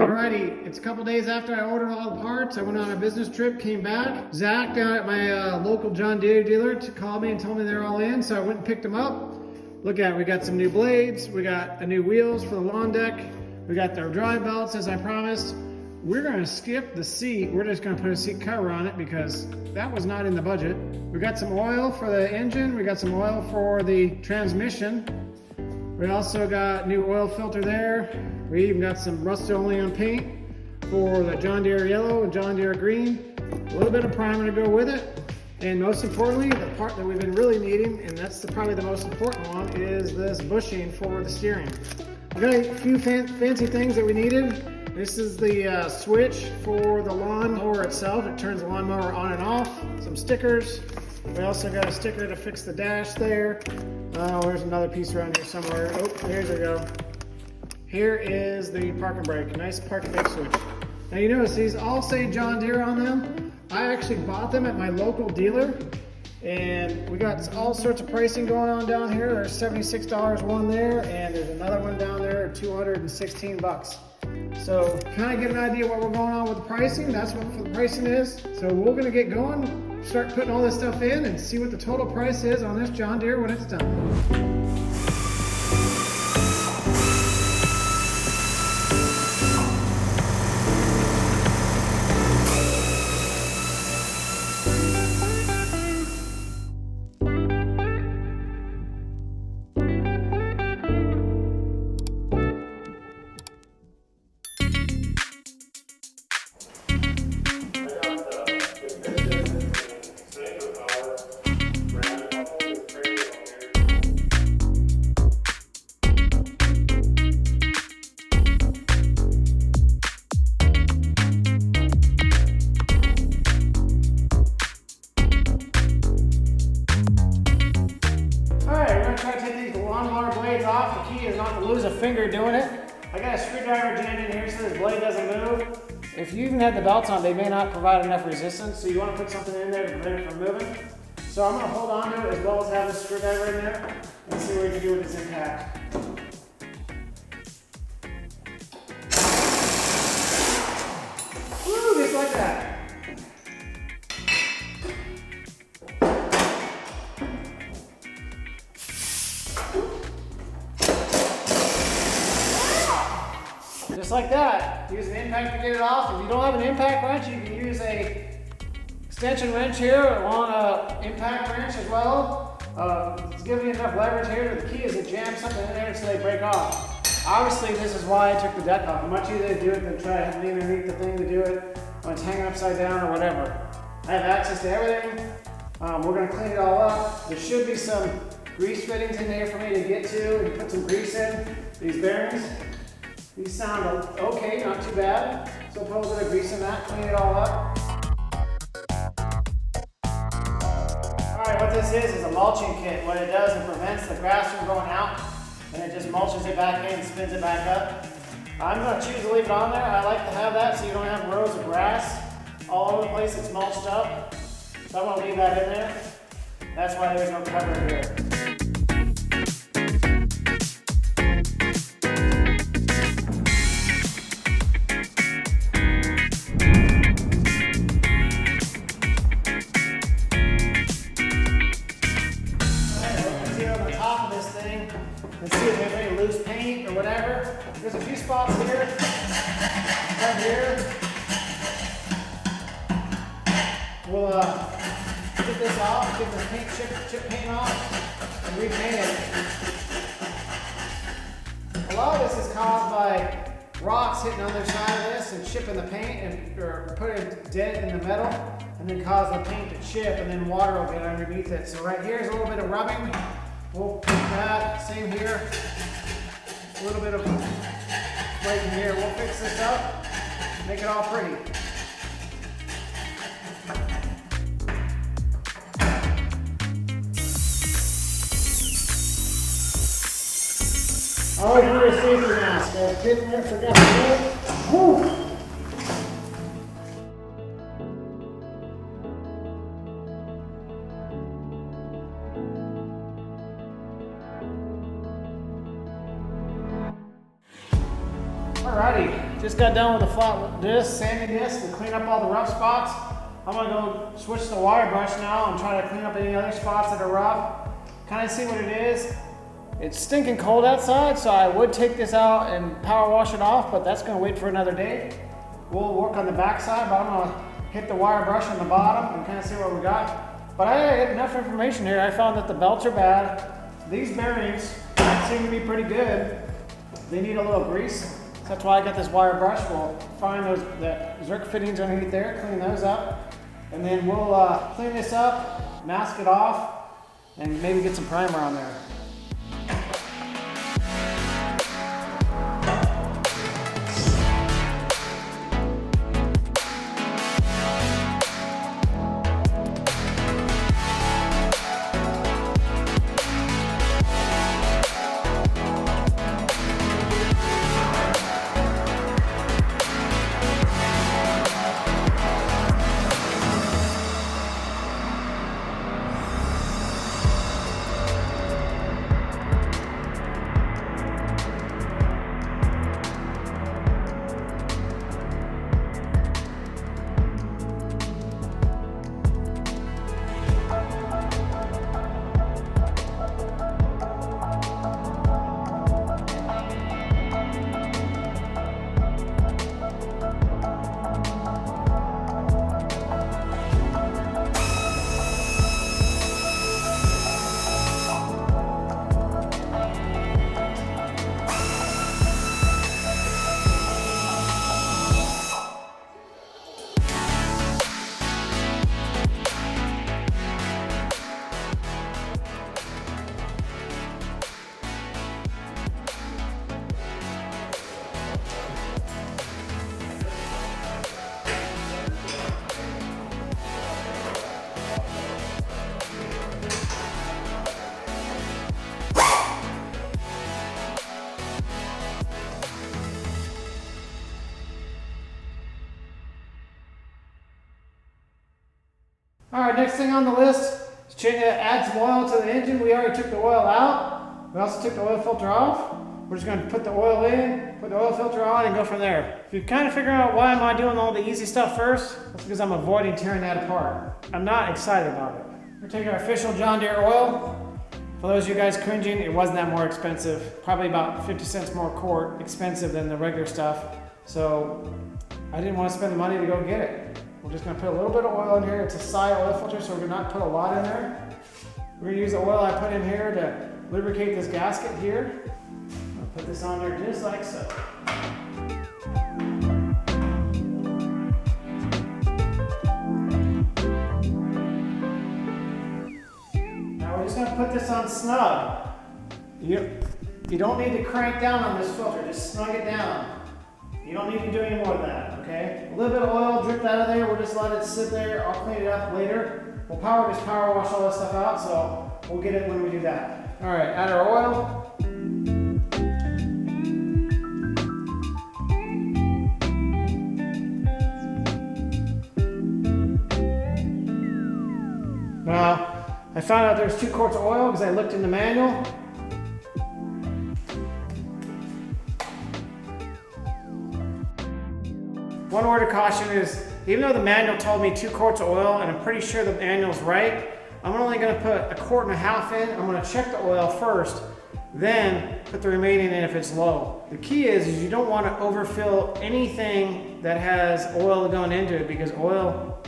Alrighty, it's a couple days after I ordered all the parts. I went on a business trip, came back. Zach down at my local John Deere dealer called me and told me they're all in, so I went and picked them up. Look at it, we got some new blades, we got new wheels for the lawn deck, we got their drive belts as I promised. We're gonna skip the seat. We're just gonna put a seat cover on it because that was not in the budget. We got some oil for the engine, we got some oil for the transmission. We also got new oil filter there. We even got some Rust-Oleum paint for the John Deere yellow and John Deere green. A little bit of primer to go with it. And most importantly, the part that we've been really needing, and that's probably the most important one, is this bushing for the steering. We got a few fancy things that we needed. This is the switch for the lawnmower itself. It turns the lawnmower on and off. Some stickers. We also got a sticker to fix the dash there. Oh, there's another piece around here somewhere. Oh, there we go. Here is the parking brake. Nice parking brake switch. Now you notice these all say John Deere on them. I actually bought them at my local dealer, and we got all sorts of pricing going on down here. There's $76 one there, and there's another one down there, 216 bucks. So kind of get an idea what we're going on with the pricing. That's what the pricing is. So we're gonna get going, start putting all this stuff in and see what the total price is on this John Deere when it's done. Off. The key is not to lose a finger doing it. I got a screwdriver jammed in here so this blade doesn't move. If you even had the belts on, they may not provide enough resistance, so you want to put something in there to prevent it from moving. So I'm going to hold on to it as well as have this screwdriver in there and see what we can do with this impact. Woo, just like that. Just like that. Use an impact to get it off. If you don't have an impact wrench, you can use a extension wrench here along an impact wrench as well. It's giving you enough leverage here. The key is to jam something in there so they break off. Obviously, this is why I took the deck off. Much easier to do it than try to lean underneath the thing to do it when it's hanging upside down or whatever. I have access to everything. We're going to clean it all up. There should be some grease fittings in there for me to get to and put some grease in. These bearings. These sound okay, not too bad. So put a little bit of grease in that, clean it all up. Alright, what this is a mulching kit. What it does, it prevents the grass from going out, and it just mulches it back in and spins it back up. I'm going to choose to leave it on there. I like to have that so you don't have rows of grass all over the place that's mulched up. So I'm going to leave that in there. That's why there's no cover here. Let's see if there's any loose paint or whatever. There's a few spots here, right here. We'll get this off, get the chip paint off, and repaint it. A lot of this is caused by rocks hitting on the other side of this and chipping the paint or putting a dent in the metal and then cause the paint to chip and then water will get underneath it. So right here is a little bit of rubbing. We'll put that, same here, a little bit of right in here. We'll fix this up, make it all pretty. Always wear a safety mask. I didn't forget to do it. Whew. Alrighty, just got done with the flat disc, sanding disc to clean up all the rough spots. I'm gonna go switch to the wire brush now and try to clean up any other spots that are rough. Kind of see what it is. It's stinking cold outside, so I would take this out and power wash it off, but that's gonna wait for another day. We'll work on the back side, but I'm gonna hit the wire brush on the bottom and kind of see what we got. But I had enough information here. I found that the belts are bad. These bearings seem to be pretty good. They need a little grease. So that's why I got this wire brush. We'll find those Zerk fittings underneath there, clean those up. And then we'll clean this up, mask it off, and maybe get some primer on there. All right, next thing on the list is add some oil to the engine. We already took the oil out. We also took the oil filter off. We're just going to put the oil in, put the oil filter on, and go from there. If you kind of figure out why am I doing all the easy stuff first, that's because I'm avoiding tearing that apart. I'm not excited about it. We're taking our official John Deere oil. For those of you guys cringing, it wasn't that more expensive. Probably about 50 cents more a quart expensive than the regular stuff. So I didn't want to spend the money to go get it. We're just going to put a little bit of oil in here. It's a Psy oil filter, so we're going to not put a lot in there. We're going to use the oil I put in here to lubricate this gasket here. I'll put this on there just like so. Now we're just going to put this on snug. You don't need to crank down on this filter, just snug it down. You don't need to do any more of that, okay? A little bit of oil dripped out of there. We'll just let it sit there. I'll clean it up later. We'll power wash all that stuff out, so we'll get it when we do that. All right, add our oil. Now, I found out there's 2 quarts of oil because I looked in the manual. One word of caution is, even though the manual told me 2 quarts of oil, and I'm pretty sure the manual's right, I'm only going to put 1.5 quarts in. I'm going to check the oil first, then put the remaining in if it's low. The key is you don't want to overfill anything that has oil going into it, because oil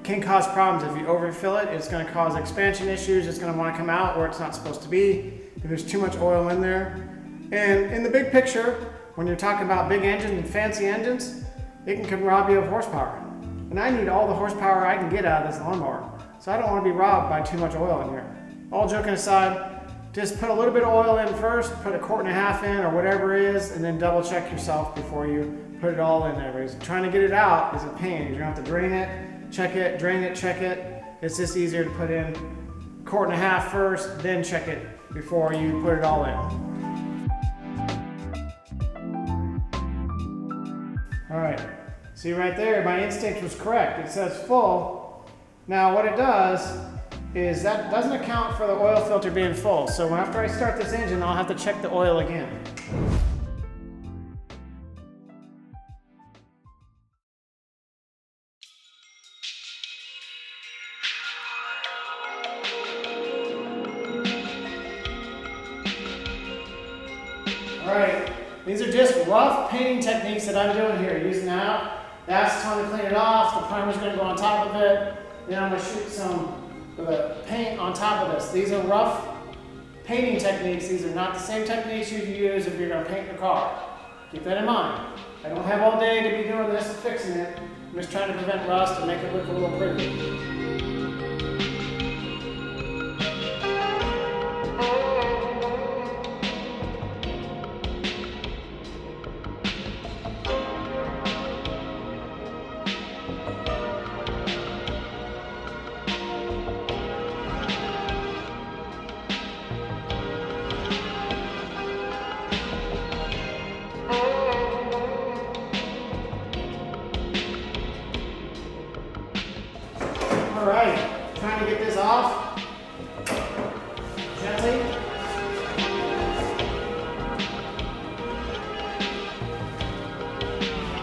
can cause problems. If you overfill it, it's going to cause expansion issues. It's going to want to come out where it's not supposed to be if there's too much oil in there. And in the big picture, when you're talking about big engines and fancy engines, it can rob you of horsepower. And I need all the horsepower I can get out of this lawnmower. So I don't want to be robbed by too much oil in here. All joking aside, just put a little bit of oil in first, put 1.5 quarts in or whatever it is, and then double check yourself before you put it all in there. Because trying to get it out is a pain. You're gonna have to drain it, check it, drain it, check it. It's just easier to put in 1.5 quarts first, then check it before you put it all in. All right, see right there, my instinct was correct. It says full. Now what it does is that doesn't account for the oil filter being full. So after I start this engine, I'll have to check the oil again. These are just rough painting techniques that I'm doing here. Using that acetone to clean it off. The primer's going to go on top of it. Then I'm going to shoot some paint on top of this. These are rough painting techniques. These are not the same techniques you use if you're going to paint your car. Keep that in mind. I don't have all day to be doing this and fixing it. I'm just trying to prevent rust and make it look a little pretty. All right, trying to get this off gently.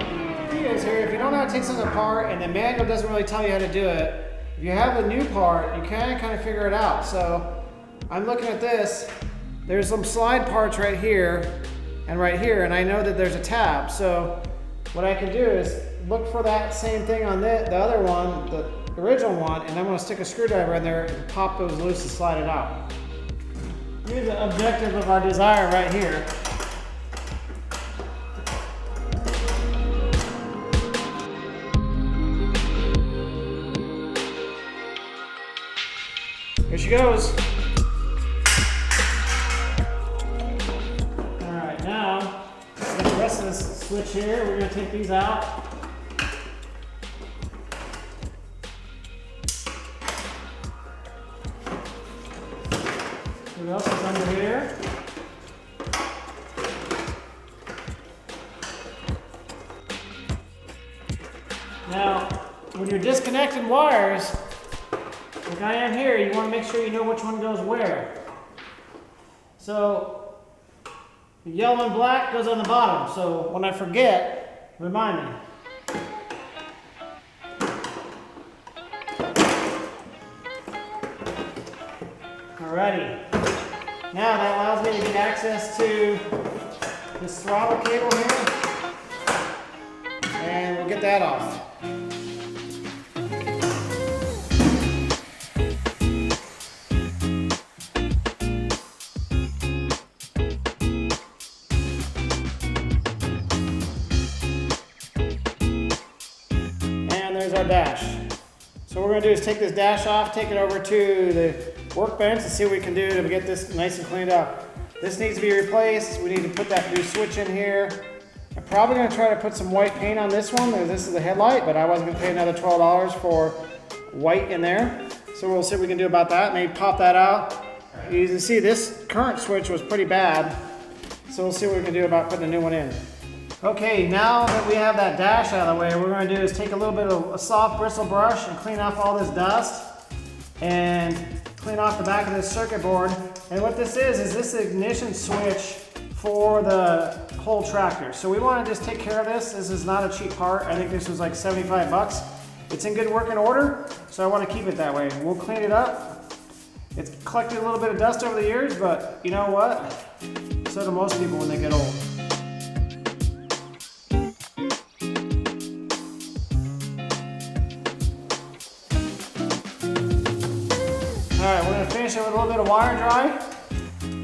The thing is here, if you don't know how to take something apart and the manual doesn't really tell you how to do it, if you have a new part, you can kind of figure it out. So I'm looking at this. There's some slide parts right here and right here, and I know that there's a tab. So what I can do is look for that same thing on the other one, the original one, and I'm going to stick a screwdriver in there and pop those loose and slide it out. Here's the objective of our desire right here. Here she goes. All right, now with the rest of this switch here, we're going to take these out. What else is under here? Now, when you're disconnecting wires, like I am here, you want to make sure you know which one goes where. So, the yellow and black goes on the bottom, so when I forget, remind me. Alrighty. Now that allows me to get access to this throttle cable here, and we'll get that off. And there's our dash. So what we're going to do is take this dash off, take it over to the workbench and see what we can do to get this nice and cleaned up. This needs to be replaced. We need to put that new switch in here. I'm probably going to try to put some white paint on this one. This is the headlight, but I wasn't going to pay another $12 for white in there. So we'll see what we can do about that. Maybe pop that out. You can see this current switch was pretty bad. So we'll see what we can do about putting a new one in. Okay, now that we have that dash out of the way, what we're going to do is take a little bit of a soft bristle brush and clean off all this dust and clean off the back of this circuit board. And what this is this ignition switch for the whole tractor. So we want to just take care of this. This is not a cheap part. I think this was like 75 bucks. It's in good working order, so I want to keep it that way. We'll clean it up. It's collected a little bit of dust over the years, but you know what? So do most people when they get old. Alright, we're going to finish it with a little bit of wire dry.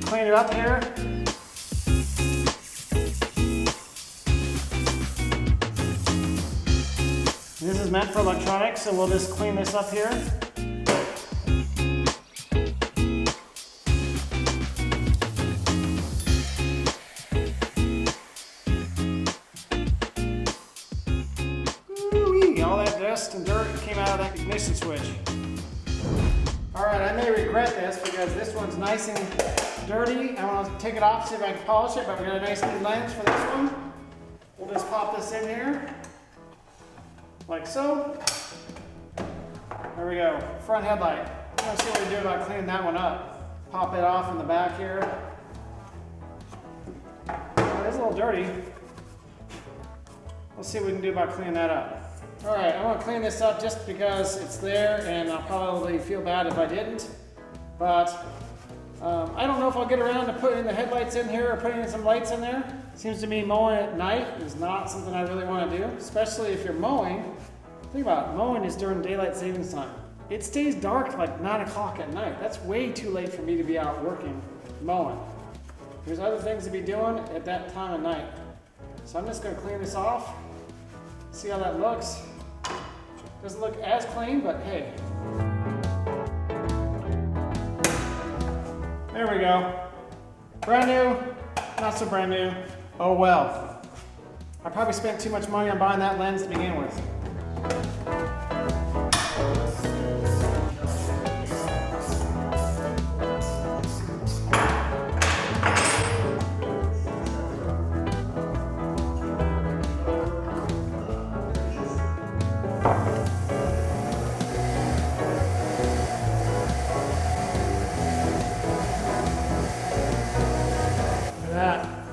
Clean it up here. This is meant for electronics, so we'll just clean this up here. Ooh-wee, all that dust and dirt came out of that ignition switch. Alright, I may regret this because this one's nice and dirty. I want to take it off, see if I can polish it, but we got a nice new lens for this one. We'll just pop this in here, like so. There we go, front headlight. I'm going to see what we do about cleaning that one up. Pop it off in the back here. Oh, it's a little dirty. Let's see what we can do about cleaning that up. Alright, I want to clean this up just because it's there and I'll probably feel bad if I didn't. But I don't know if I'll get around to putting the headlights in here or putting some lights in there. Seems to me mowing at night is not something I really want to do, especially if you're mowing. Think about it, mowing is during daylight savings time. It stays dark like 9 o'clock at night. That's way too late for me to be out working, mowing. There's other things to be doing at that time of night. So I'm just gonna clean this off, see how that looks. Doesn't look as clean, but hey. There we go. Brand new, not so brand new. Oh well. I probably spent too much money on buying that lens to begin with.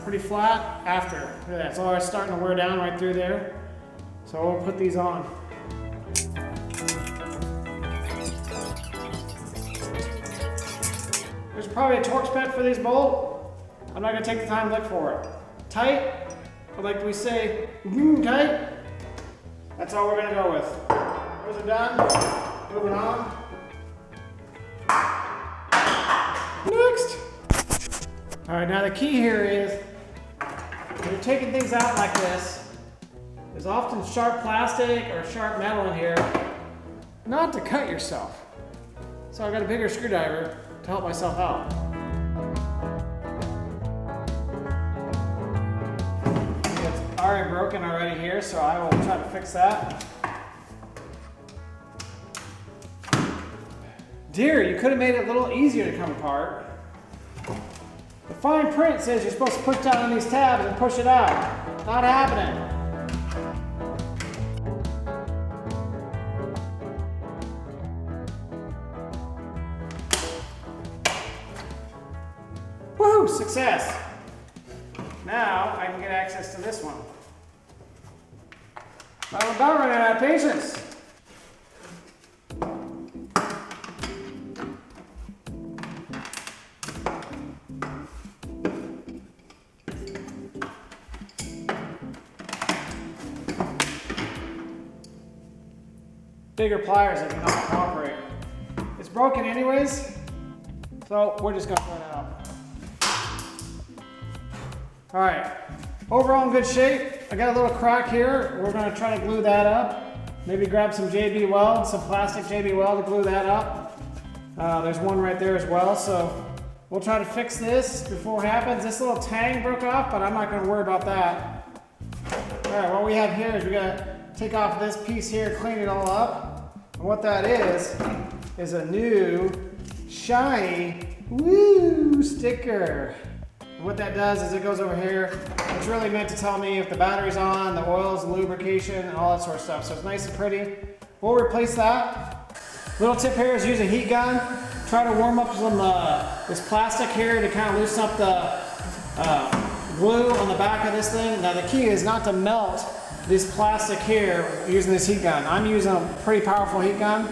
Pretty flat after. Look at that. It's already starting to wear down right through there. So we'll put these on. There's probably a torque spec for these bolts. I'm not gonna take the time to look for it. Tight, but like we say, tight. That's all we're gonna go with. Those are done. Moving on. Next. All right, now the key here is, when you're taking things out like this, there's often sharp plastic or sharp metal in here, not to cut yourself. So I got a bigger screwdriver to help myself out. It's already broken already here, so I will try to fix that. Deere, you could have made it a little easier to come apart. The fine print says you're supposed to push down on these tabs and push it out. Not happening. Woohoo! Success! Now I can get access to this one. I'm about running out of patience. Bigger pliers that do not cooperate. It's broken anyways, so we're just gonna throw it out. All right, overall in good shape. I got a little crack here. We're gonna try to glue that up. Maybe grab some JB Weld, some plastic JB Weld to glue that up. There's one right there as well, so we'll try to fix this before it happens. This little tang broke off, but I'm not gonna worry about that. All right, what we have here is we gotta take off this piece here, clean it all up. And what that is a new shiny sticker. And what that does is it goes over here. It's really meant to tell me if the battery's on, the oils, the lubrication, and all that sort of stuff. So it's nice and pretty. We'll replace that. Little tip here is use a heat gun. Try to warm up some this plastic here to kind of loosen up the glue on the back of this thing. Now the key is not to melt this plastic here using this heat gun. I'm using a pretty powerful heat gun,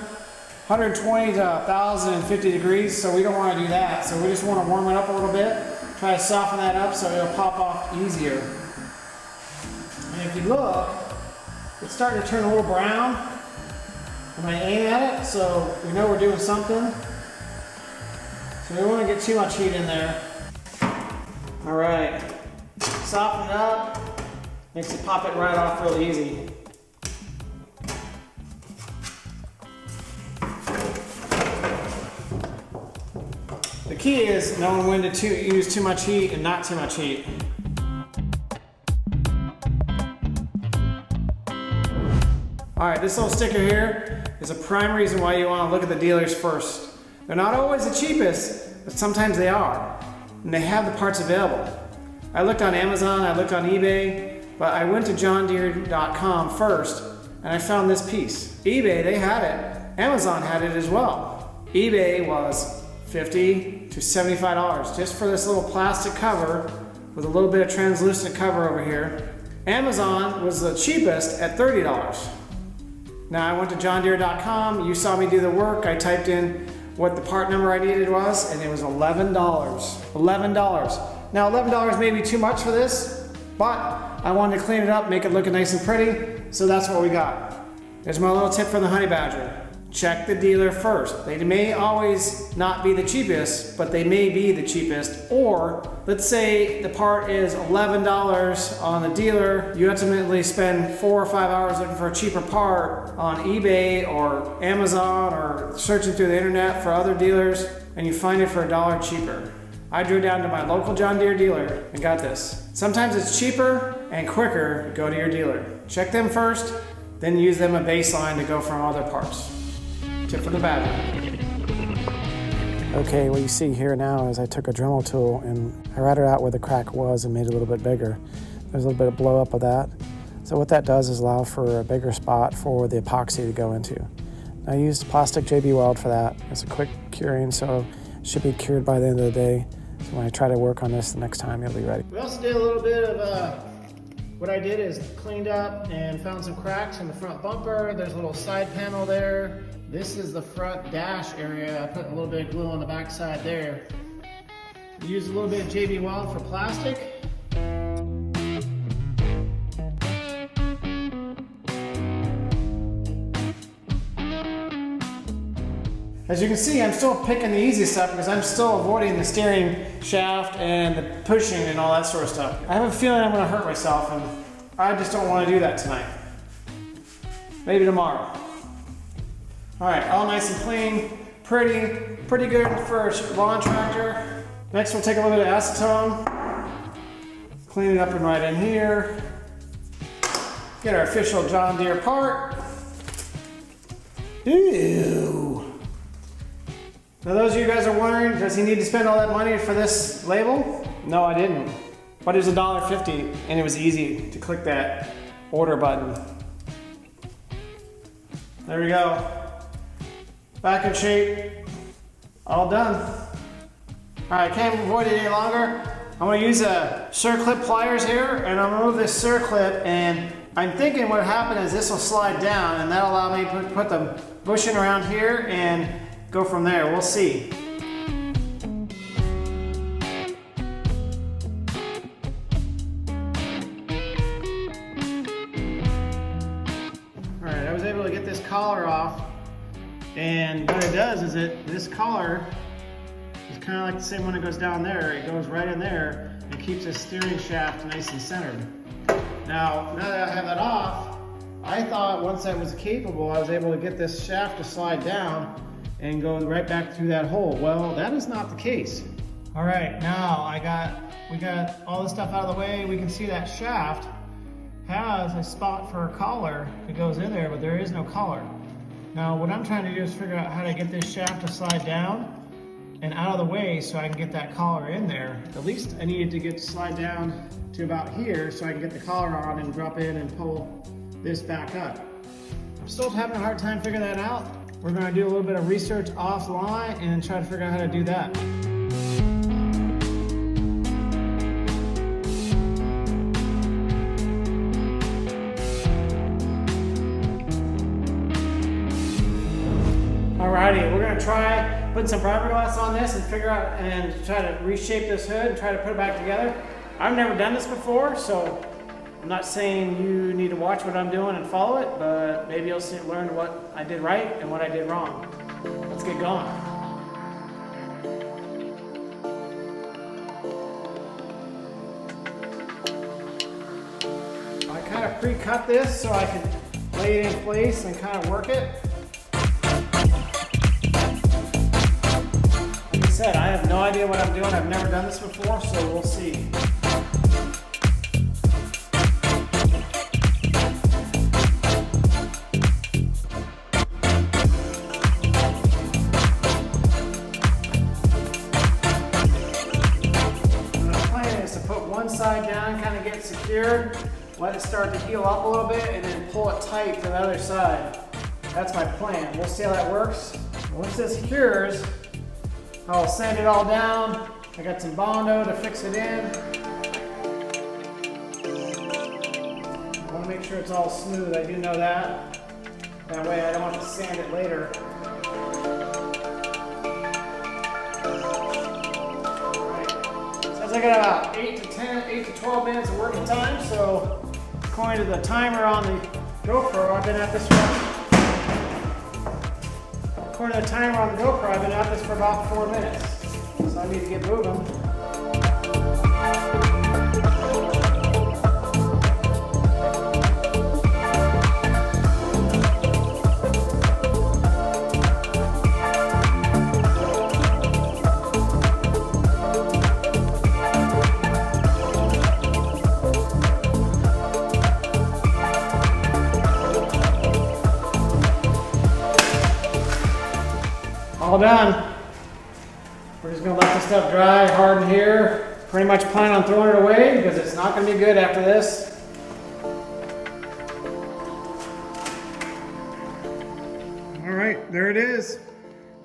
120 to 1050 degrees, so we don't want to do that. So we just want to warm it up a little bit, try to soften that up so it'll pop off easier. And if you look, it's starting to turn a little brown when I aim at it, so we know we're doing something. So we don't want to get too much heat in there. All right, soften it up. Makes it pop it right off really easy. The key is knowing when to use too much heat and not too much heat. All right, this little sticker here is a prime reason why you want to look at the dealers first. They're not always the cheapest, but sometimes they are. And they have the parts available. I looked on Amazon, I looked on eBay, but I went to johndeere.com first and I found this piece. eBay, they had it. Amazon had it as well. eBay was $50 to $75 just for this little plastic cover with a little bit of translucent cover over here. Amazon was the cheapest at $30. Now I went to johndeere.com, you saw me do the work, I typed in what the part number I needed was, and it was $11. $11. Now $11 may be too much for this, But I wanted to clean it up, make it look nice and pretty, so that's what we got. Here's my little tip for the honey badger. Check the dealer first. They may always not be the cheapest, but they may be the cheapest. Or let's say the part is $11 on the dealer. You ultimately spend 4 or 5 hours looking for a cheaper part on eBay or Amazon or searching through the internet for other dealers, and you find it for $1 cheaper. I drew down to my local John Deere dealer and got this. Sometimes it's cheaper and quicker to go to your dealer. Check them first, then use them a baseline to go from other parts. Tip for the badger. Okay, what you see here now is I took a Dremel tool and I routed out where the crack was and made it a little bit bigger. There's a little bit of blow up of that. So what that does is allow for a bigger spot for the epoxy to go into. I used plastic JB Weld for that. It's a quick curing, so it should be cured by the end of the day. So when I try to work on this the next time, it'll be ready. We also did a little bit of what I did is cleaned up and found some cracks in the front bumper. There's a little side panel there. This is the front dash area. I put a little bit of glue on the back side there. Used a little bit of JB Weld for plastic. As you can see, I'm still picking the easy stuff because I'm still avoiding the steering shaft and the pushing and all that sort of stuff. I have a feeling I'm going to hurt myself, and I just don't want to do that tonight. Maybe tomorrow. All right, all nice and clean, pretty good for a lawn tractor. Next, we'll take a little bit of acetone, clean it up and right in here. Get our official John Deere part. Ew. Now those of you guys are wondering, does he need to spend all that money for this label? No, I didn't. But it was $1.50 and it was easy to click that order button. There we go. Back in shape, all done. All right, can't avoid it any longer. I'm gonna use a circlip pliers here and I'm gonna move this circlip, and I'm thinking what happened is this will slide down and that'll allow me to put the bushing around here and go from there. We'll see. All right, I was able to get this collar off, and what it does is this collar is kind of like the same one that goes down there. It goes right in there and keeps the steering shaft nice and centered. Now that I have that off, I thought once that was capable, I was able to get this shaft to slide down and go right back through that hole. Well, that is not the case. All right, now we got all this stuff out of the way. We can see that shaft has a spot for a collar that goes in there, but there is no collar. Now, what I'm trying to do is figure out how to get this shaft to slide down and out of the way so I can get that collar in there. At least I needed to get to slide down to about here so I can get the collar on and drop in and pull this back up. I'm still having a hard time figuring that out. We're going to do a little bit of research offline and try to figure out how to do that. Alrighty, we're going to try putting some fiberglass on this and figure out and try to reshape this hood and try to put it back together. I've never done this before, so I'm not saying you need to watch what I'm doing and follow it, but maybe you'll learn what I did right and what I did wrong. Let's get going. I kind of pre-cut this so I can lay it in place and kind of work it. Like I said, I have no idea what I'm doing. I've never done this before, so we'll see. Side down, kind of get secured, let it start to heal up a little bit, and then pull it tight to the other side. That's my plan. We'll see how that works. Once this cures, I'll sand it all down. I got some Bondo to fix it in. I want to make sure it's all smooth. I do know that. That way I don't have to sand it later. I got about 8 to 12 minutes of working time. So according to the timer on the GoPro, I've been at this for about 4 minutes. So I need to get moving. All done. We're just gonna let this stuff dry, harden here. Pretty much plan on throwing it away because it's not gonna be good after this. All right, there it is.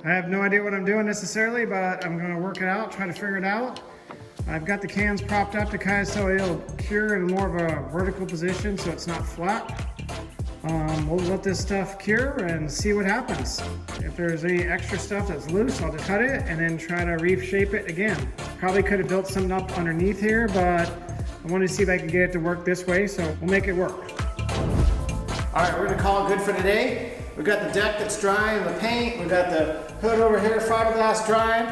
I have no idea what I'm doing necessarily, but I'm gonna work it out, try to figure it out. I've got the cans propped up to kind of so it'll cure in more of a vertical position so it's not flat. We'll let this stuff cure and see what happens. If there's any extra stuff that's loose, I'll just cut it and then try to reshape it again. Probably could have built something up underneath here, but I wanted to see if I could get it to work this way, so we'll make it work. All right, we're gonna call it good for today. We've got the deck that's drying, the paint. We've got the hood over here, fiberglass drying.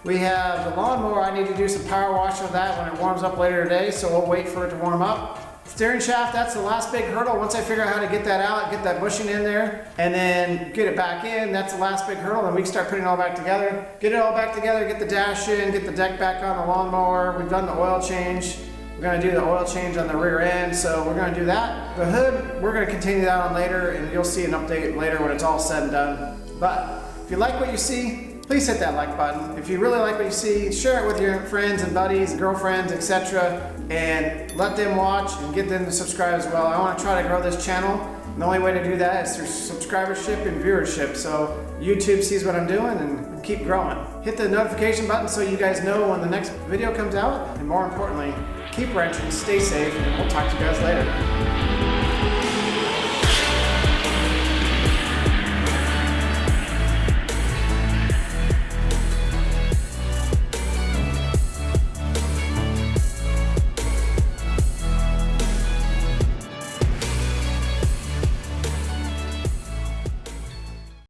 We have the lawnmower. I need to do some power wash of that when it warms up later today, so we'll wait for it to warm up. Steering shaft, that's the last big hurdle. Once I figure out how to get that out, get that bushing in there, and then get it back in, that's the last big hurdle, and we can start putting it all back together. Get it all back together, get the dash in, get the deck back on the lawnmower. We've done the oil change. We're gonna do the oil change on the rear end, so we're gonna do that. The hood, we're gonna continue that on later, and you'll see an update later when it's all said and done. But if you like what you see, please hit that like button. If you really like what you see, share it with your friends and buddies, girlfriends, etc. and let them watch and get them to subscribe as well. I want to try to grow this channel. And the only way to do that is through subscribership and viewership. So YouTube sees what I'm doing and keep growing. Hit the notification button so you guys know when the next video comes out. And more importantly, keep wrenching, stay safe, and we'll talk to you guys later.